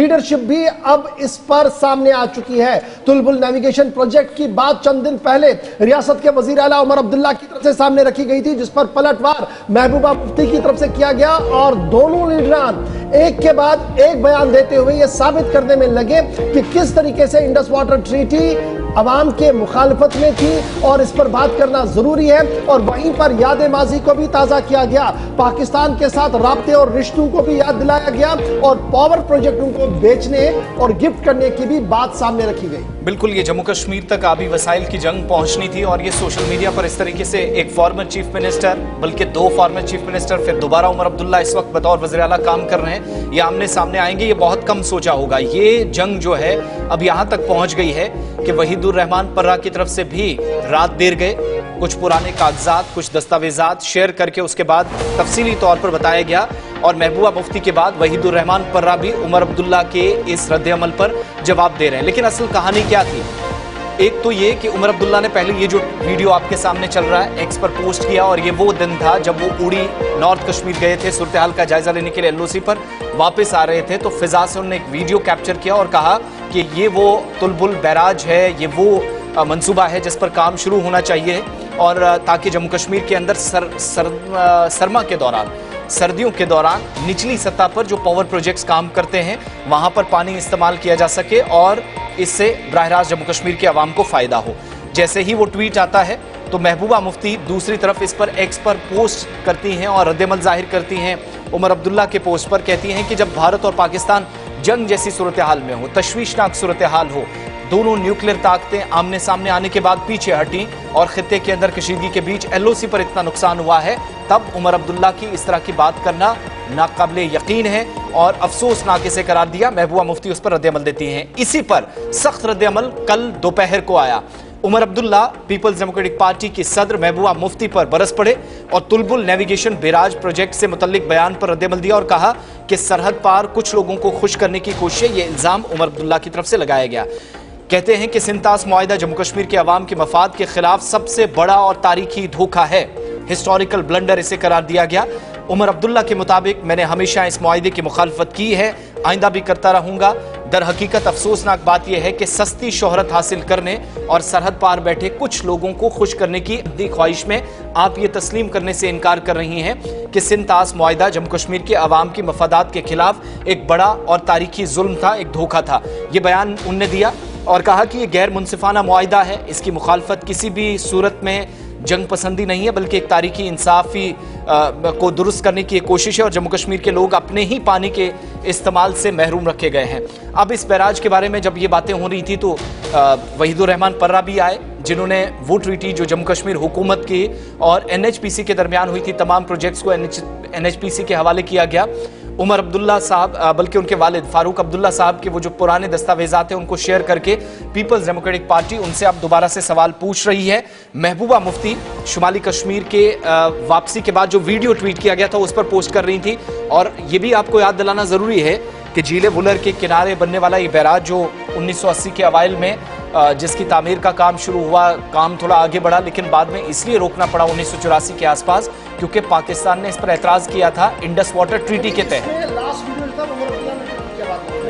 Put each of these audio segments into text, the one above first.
Leadership भी अब इस पर सामने आ चुकी है। तुलबुल नेविगेशन प्रोजेक्ट की बात चंद दिन पहले रियासत के वजीर आला उमर अब्दुल्ला की तरफ से सामने रखी गई थी, जिस पर पलटवार महबूबा मुफ्ती की तरफ से किया गया और दोनों लीडरान एक के बाद एक बयान देते हुए यह साबित करने में लगे कि किस तरीके से इंडस वाटर ट्रीटी अवाम के मुखालफत में थी और इस पर बात करना जरूरी है। और वहीं पर याद माजी को भी ताजा किया गया, पाकिस्तान के साथ राब्ते और रिश्तों को भी याद दिलाया गया और पावर प्रोजेक्टों को बेचने और गिफ्ट करने की भी बात सामने रखी गई। बिल्कुल, ये जम्मू कश्मीर तक आबी वसाइल की जंग पहुंचनी थी और ये सोशल मीडिया पर इस तरीके से एक फॉर्मर चीफ मिनिस्टर, बल्कि दो फॉर्मर चीफ मिनिस्टर, फिर दोबारा उमर अब्दुल्ला इस वक्त बतौर वज़ीर आला काम कर रहे हैं, ये आमने सामने आएंगे, ये बहुत कम सोचा होगा। ये जंग जो है अब यहां तक पहुंच गई है कि वहीदुर रहमान पर्रा की तरफ से भी रात देर गए, कुछ पुराने कागजात, कुछ दस्तावेजात शेयर करके उसके बाद तफसीली तौर पर बताया गया और महबूबा मुफ्ती के बाद वहीदुर रहमान पर्रा भी उमर अब्दुल्ला के इस रद्द-ए-अमल पर जवाब दे रहे हैं। लेकिन असल कहानी क्या थी? एक तो ये कि उमर अब्दुल्ला ने पहले ये जो वीडियो आपके सामने चल रहा है एक्स पर पोस्ट किया और ये वो दिन था जब वो उड़ी नॉर्थ कश्मीर गए थे सूरत हाल का जायजा लेने के लिए, एलओसी पर वापस आ रहे थे, तो फिजा से उन्होंने एक वीडियो कैप्चर किया और कहा कि ये वो तुलबुल बैराज है, ये वो मंसूबा है जिस पर काम शुरू होना चाहिए और ताकि जम्मू कश्मीर के अंदर सरमा के दौरान, सर्दियों के दौरान निचली सतह पर जो पावर प्रोजेक्ट्स काम करते हैं वहां पर पानी इस्तेमाल किया जा सके और इससे बराह रास्त जम्मू कश्मीर के अवाम को फायदा हो। जैसे ही वो ट्वीट आता है तो महबूबा मुफ्ती दूसरी तरफ इस पर एक्स पर पोस्ट करती हैं और रद्द-ए-अमल जाहिर करती हैं उमर अब्दुल्ला के पोस्ट पर, कहती हैं कि जब भारत और पाकिस्तान जंग जैसी सूरत हाल में हो, तशवीशनाक सूरत हाल हो, दोनों न्यूक्लियर ताकतें आमने सामने आने के बाद पीछे हटी और खित्ते के अंदर कशीदगी के बीच एलओसी पर इतना नुकसान हुआ है, तब उमर अब्दुल्ला की इस तरह की बात करना नाकाबिले यकीन है और अफसोसनाक इसे करार दिया। महबूबा मुफ्ती उस पर रद्द-ए-अमल देती हैं। इसी पर सख्त रद्द-ए-अमल कल दोपहर को आया। Omar Abdullah People's Democratic Party की सदर महबूबा मुफ्ती पर बरस पड़े और तुलबुल नेविगेशन बैराज प्रोजेक्ट से मुतल्लिक बयान पर रद्द-ए-अमल दिया और कहा कि सरहद पार कुछ लोगों को खुश करने की कोशिश है। यह इल्जाम उमर अब्दुल्ला की तरफ से लगाया गया। कहते हैं कि सिंतास मुआहिदा जम्मू कश्मीर के अवाम के मफाद के खिलाफ सबसे बड़ा और तारीखी धोखा है, हिस्टोरिकल ब्लंडर इसे करार दिया गया। उमर अब्दुल्ला के मुताबिक मैंने हमेशा इस मुआहिदे की मुखालफत की है, आइंदा भी करता रहूंगा। दर हकीकत अफसोसनाक बात यह है कि सस्ती शोहरत हासिल करने और सरहद पार बैठे कुछ लोगों को खुश करने की अद्दी ख्वाहिश में आप ये तस्लीम करने से इनकार कर रही हैं कि सिंतास मुआहिदा जम्मू कश्मीर के अवाम की मफादात के खिलाफ एक बड़ा और तारीखी जुल्म था, एक धोखा था। ये बयान उनने दिया और कहा कि यह गैर मुनसिफाना मुआहिदा है, इसकी मुखालफत किसी भी सूरत में जंग पसंदी नहीं है बल्कि एक तारीखी इंसाफी को दुरुस्त करने की एक कोशिश है और जम्मू कश्मीर के लोग अपने ही पानी के इस्तेमाल से महरूम रखे गए हैं। अब इस बैराज के बारे में जब ये बातें हो रही थी तो वहीदुर रहमान पर्रा भी आए, जिन्होंने वो ट्रीटी जो जम्मू कश्मीर हुकूमत की और एनएचपीसी के दरमियान हुई थी, तमाम प्रोजेक्ट्स को एनएचपीसी के हवाले किया गया। उमर अब्दुल्ला साहब बल्कि उनके वालिद फारूक अब्दुल्ला साहब के वो जो पुराने दस्तावेजात हैं उनको शेयर करके पीपल्स डेमोक्रेटिक पार्टी उनसे अब दोबारा से सवाल पूछ रही है। महबूबा मुफ्ती शुमाली कश्मीर के वापसी के बाद जो वीडियो ट्वीट किया गया था उस पर पोस्ट कर रही थी और ये भी आपको याद दिलाना जरूरी है कि झीले वुलर के किनारे बनने वाला ये बैराज जो 1980 के अवाइल में जिसकी तामीर का काम शुरू हुआ, काम थोड़ा आगे बढ़ा लेकिन बाद में इसलिए रोकना पड़ा 1984 के आसपास क्योंकि पाकिस्तान ने इस पर एतराज किया था इंडस वाटर ट्रीटी के तहत।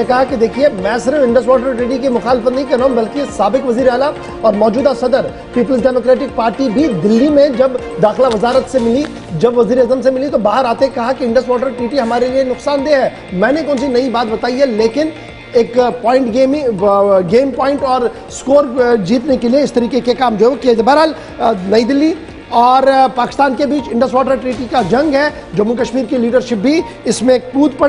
कहा कि देखिए मैं सिर्फ इंडस वाटर ट्रीटी की मुखालफत नहीं कर रहा हूं बल्कि साबिक वजीर आला और मौजूदा सदर पीपल्स डेमोक्रेटिक पार्टी भी दिल्ली में जब दाखिला वजारत से मिली, जब वजीर आजम से मिली तो बाहर आते कहा कि इंडस वाटर ट्रीटी हमारे लिए नुकसानदेह है। मैंने कौन सी नई बात बताई है, लेकिन एक पॉइंट गेम पॉइंट और स्कोर जीतने के लिए इस तरीके के काम जो किए। बहरहाल नई दिल्ली और पाकिस्तान के बीच इंडस वाटर ट्रीटी का जंग है, जम्मू कश्मीर की लीडरशिप भी इसमें कूद पड़ी।